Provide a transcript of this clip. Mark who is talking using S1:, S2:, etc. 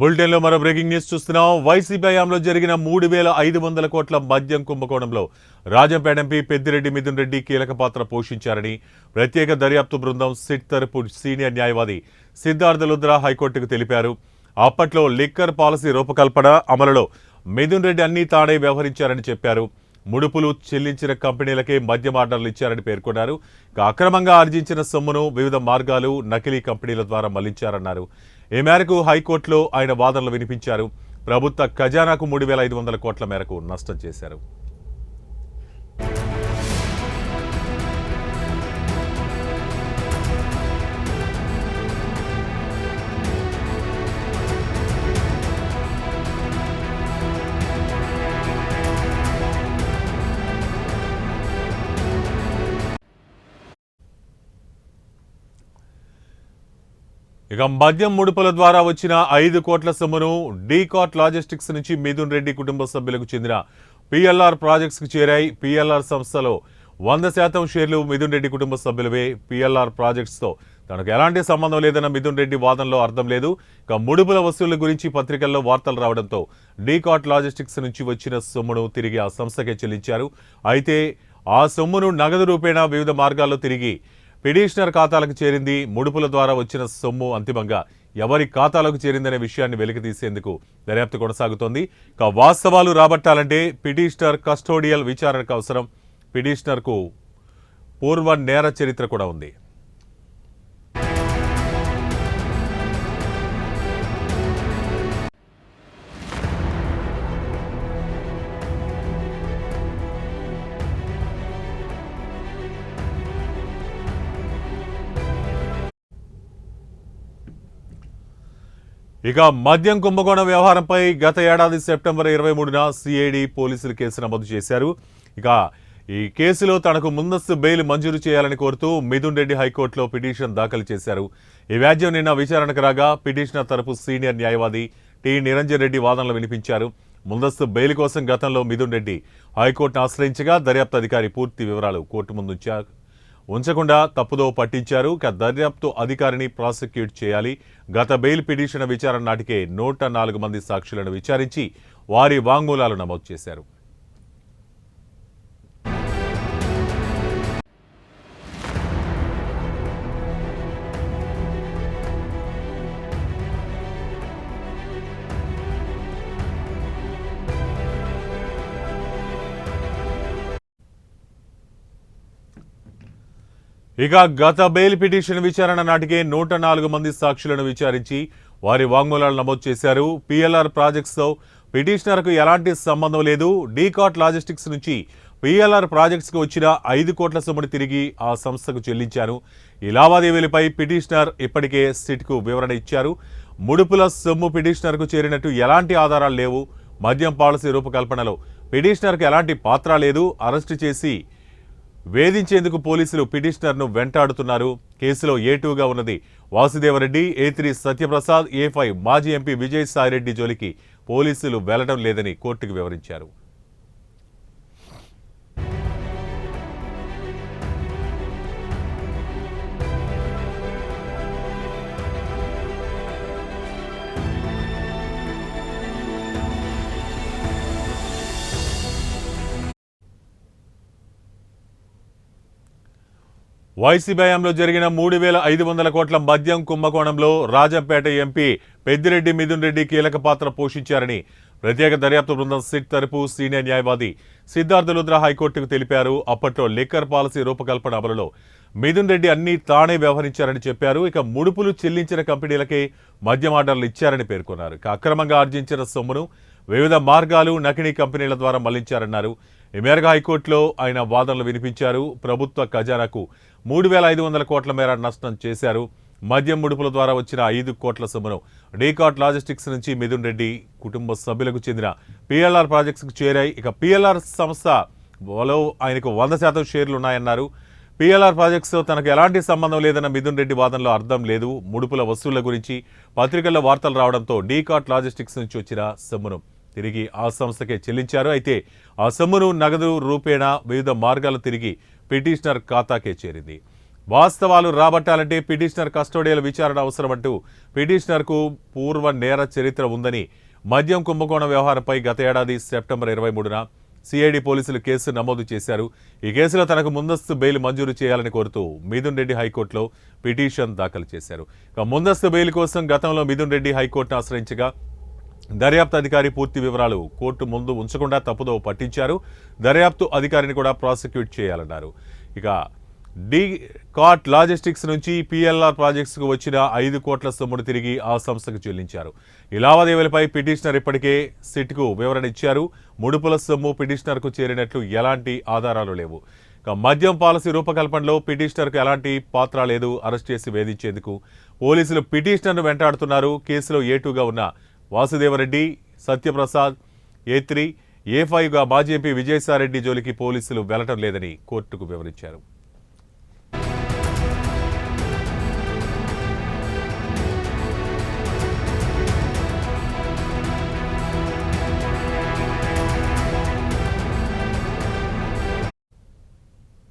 S1: బులెటిన్లో మరో breaking news చూస్తున్నాం. వైసీపీ హయాంలో జరిగిన 3,500 కోట్ల మద్యం కుంభకోణంలో రాజంపేట ఎంపీ పెద్దిరెడ్డి మిథున్ రెడ్డి కీలక పాత్ర పోషించారని ప్రత్యేక దర్యాప్తు బృందం సిట్ తరపు సీనియర్ న్యాయవాది సిద్ధార్థ లుద్రా హైకోర్టుకు తెలిపారు. అప్పట్లో లిక్కర్ పాలసీ రూపకల్పన అమలులో మిథున్ రెడ్డి అన్నీ తానే వ్యవహరించారని చెప్పారు. ముడుపులు చెల్లించిన కంపెనీలకే మద్యం ఆర్డర్లు ఇచ్చారని పేర్కొన్నారు. అక్రమంగా ఆర్జించిన సొమ్మును వివిధ మార్గాలు నకిలీ కంపెనీల ద్వారా మళ్లించారన్నారు. ఈ మేరకు హైకోర్టులో ఆయన వాదనలు వినిపించారు. ప్రభుత్వ ఖజానాకు 3,500 కోట్ల మేరకు నష్టం చేశారు. ఇక మద్యం ముడుపుల ద్వారా వచ్చిన 5 కోట్ల సొమ్మును డీకాట్ లాజిస్టిక్స్ నుంచి మిథున్ రెడ్డి కుటుంబ సభ్యులకు చెందిన పిఎల్ఆర్ ప్రాజెక్ట్స్కు చేరాయి. పిఎల్ఆర్ సంస్థలో 100% షేర్లు మిథున్ రెడ్డి కుటుంబ సభ్యులవే. పిఎల్ఆర్ ప్రాజెక్ట్స్తో తనకు ఎలాంటి సంబంధం లేదన్న మిథున్ రెడ్డి వాదనలో అర్థం లేదు. ఇక ముడుపుల వసూళ్ల గురించి పత్రికల్లో వార్తలు రావడంతో డీకాట్ లాజిస్టిక్స్ నుంచి వచ్చిన సొమ్మును తిరిగి ఆ సంస్థకే చెల్లించారు. అయితే ఆ సొమ్మును నగదు రూపేణా వివిధ మార్గాల్లో తిరిగి పిటిషనర్ ఖాతాలకు చేరింది. ముడుపుల ద్వారా వచ్చిన సొమ్ము అంతిమంగా ఎవరి ఖాతాలోకి చేరిందనే విషయాన్ని వెలికితీసేందుకు దర్యాప్తు కొనసాగుతోంది. ఇక వాస్తవాలు రాబట్టాలంటే పిటిషనర్ కస్టోడియల్ విచారణకు అవసరం. పిటిషనర్కు పూర్వ నేర చరిత్ర కూడా ఉంది. ఇక మద్యం కుంభకోణం వ్యవహారంపై గత ఏడాది సెప్టెంబర్ 23న సిఐడి పోలీసులు కేసు నమోదు చేశారు. ఇక ఈ కేసులో తనకు ముందస్తు బెయిల్ మంజూరు చేయాలని కోరుతూ మిథున్ రెడ్డి హైకోర్టులో పిటిషన్ దాఖలు చేశారు. ఈ వ్యాజ్యం నిన్న విచారణకు రాగా పిటిషనర్ తరపు సీనియర్ న్యాయవాది టి నిరంజన్ రెడ్డి వాదనలు వినిపించారు. ముందస్తు బెయిల్ కోసం గతంలో మిథున్ రెడ్డి హైకోర్టును ఆశ్రయించగా దర్యాప్తు అధికారి పూర్తి వివరాలు కోర్టు ముందు ఉంచకుండా తప్పుదో పట్టించారు. దర్యాప్తు అధికారిని ప్రాసిక్యూట్ చేయాలి. గత బెయిల్ పిటిషన్ విచారణ నాటికే 104 మంది సాక్షులను విచారించి వారి వాంగ్మూలాలు నమోదు చేశారు. ఇక గత బెయిల్ పిటిషన్ విచారణ నాటికే 104 మంది సాక్షులను విచారించి వారి వాంగ్మూలాలు నమోదు చేశారు. పిఎల్ఆర్ ప్రాజెక్ట్స్తో పిటిషనర్కు ఎలాంటి సంబంధం లేదు. డీకాట్ లాజిస్టిక్స్ నుంచి పిఎల్ఆర్ ప్రాజెక్ట్స్కు వచ్చిన 5 కోట్ల సొమ్మును తిరిగి ఆ సంస్థకు చెల్లించారు. ఈ లావాదేవీలపై పిటిషనర్ ఇప్పటికే సిట్కు వివరణ ఇచ్చారు. ముడుపుల సొమ్ము పిటిషనర్కు చేరినట్టు ఎలాంటి ఆధారాలు లేవు. మద్యం పాలసీ రూపకల్పనలో పిటిషనర్కు ఎలాంటి పాత్ర లేదు. అరెస్టు చేసి వేధించేందుకు పోలీసులు పిటిషనర్ను వెంటాడుతున్నారు. కేసులో A2గా ఉన్నది వాసుదేవరెడ్డి, A3 సత్యప్రసాద్, A5 మాజీ ఎంపీ విజయసాయిరెడ్డి జోలికి పోలీసులు వెళ్లడం లేదని కోర్టుకు వివరించారు. వైసీపీ హయాంలో జరిగిన 3,500 కోట్ల మద్యం కుంభకోణంలో రాజంపేట ఎంపీ పెద్దిరెడ్డి మిథున్ రెడ్డి కీలక పాత్ర పోషించారని ప్రత్యేక దర్యాప్తు బృందం సిట్ తరపు సీనియర్ న్యాయవాది సిద్ధార్థ లుద్రా హైకోర్టుకు తెలిపారు. అప్పట్లో లిక్కర్ పాలసీ రూపకల్పన అమలులో మిథున్ రెడ్డి అన్నీ తానే వ్యవహరించారని చెప్పారు. ఇక ముడుపులు చెల్లించిన కంపెనీలకే మద్యం ఆర్డర్లు ఇచ్చారని పేర్కొన్నారు. ఇక అక్రమంగా ఆర్జించిన సొమ్మును వివిధ మార్గాలు నకిలీ కంపెనీల ద్వారా మళ్లించారన్నారు. ఈ మేరకు హైకోర్టులో ఆయన వాదనలు వినిపించారు. ప్రభుత్వ ఖజానాకు 3,500 కోట్ల మేర నష్టం చేశారు. మద్యం ముడుపుల ద్వారా వచ్చిన 5 కోట్ల సొమ్మును డీకాట్ లాజిస్టిక్స్ నుంచి మిథున్ రెడ్డి కుటుంబ సభ్యులకు చెందిన పిఎల్ఆర్ ప్రాజెక్ట్స్కు చేరాయి. ఇక పిఎల్ఆర్ సంస్థలో ఆయనకు 100% షేర్లు ఉన్నాయన్నారు. పిఎల్ఆర్ ప్రాజెక్ట్స్తో తనకు ఎలాంటి సంబంధం లేదన్న మిథున్ రెడ్డి వాదనలో అర్థం లేదు. ముడుపుల వసూళ్ల గురించి పత్రికల్లో వార్తలు రావడంతో డీకాట్ లాజిస్టిక్స్ నుంచి వచ్చిన సొమ్మును తిరిగి ఆ సంస్థకే చెల్లించారు. అయితే ఆ సొమ్మును నగదు రూపేణా వివిధ మార్గాలు తిరిగి పిటిషనర్ ఖాతాకే చేరింది. వాస్తవాలు రాబట్టాలంటే పిటిషనర్ కస్టోడియల్ విచారణ అవసరమంటూ పిటిషనర్కు పూర్వ నేర చరిత్ర ఉందని మద్యం కుంభకోణం వ్యవహారంపై గత ఏడాది సెప్టెంబర్ 23న సిఐడి పోలీసులు కేసు నమోదు చేశారు. ఈ కేసులో తనకు ముందస్తు బెయిల్ మంజూరు చేయాలని కోరుతూ మిథున్ రెడ్డి హైకోర్టులో పిటిషన్ దాఖలు చేశారు. ముందస్తు బెయిల్ కోసం గతంలో మిథున్ రెడ్డి హైకోర్టును ఆశ్రయించగా దర్యాప్తు అధికారి పూర్తి వివరాలు కోర్టు ముందు ఉంచకుండా తప్పుదోవ పట్టించారు. దర్యాప్తు అధికారిని కూడా ప్రాసిక్యూట్ చేయాలన్నారు. ఇక కాట్ లాజిస్టిక్స్ నుంచి పిఎల్ఆర్ ప్రాజెక్ట్స్కు వచ్చిన 5 కోట్ల సొమ్మును తిరిగి ఆ సంస్థకు చెల్లించారు. ఈ లావాదేవీలపై పిటిషనర్ ఇప్పటికే సిట్కు వివరణ ఇచ్చారు. ముడుపుల సొమ్ము పిటిషనర్కు చేరినట్లు ఎలాంటి ఆధారాలు లేవు. మద్యం పాలసీ రూపకల్పనలో పిటిషనర్కు ఎలాంటి పాత్ర లేదు. అరెస్ట్ చేసి వేధించేందుకు పోలీసులు పిటిషనర్ను వెంటాడుతున్నారు. కేసులో A2గా ఉన్న వాసుదేవరెడ్డి, సత్యప్రసాద్, A3, A5గా మాజీ ఎంపీ విజయసాయిరెడ్డి జోలికి పోలీసులు వెళ్లటం లేదని కోర్టుకు వివరించారు.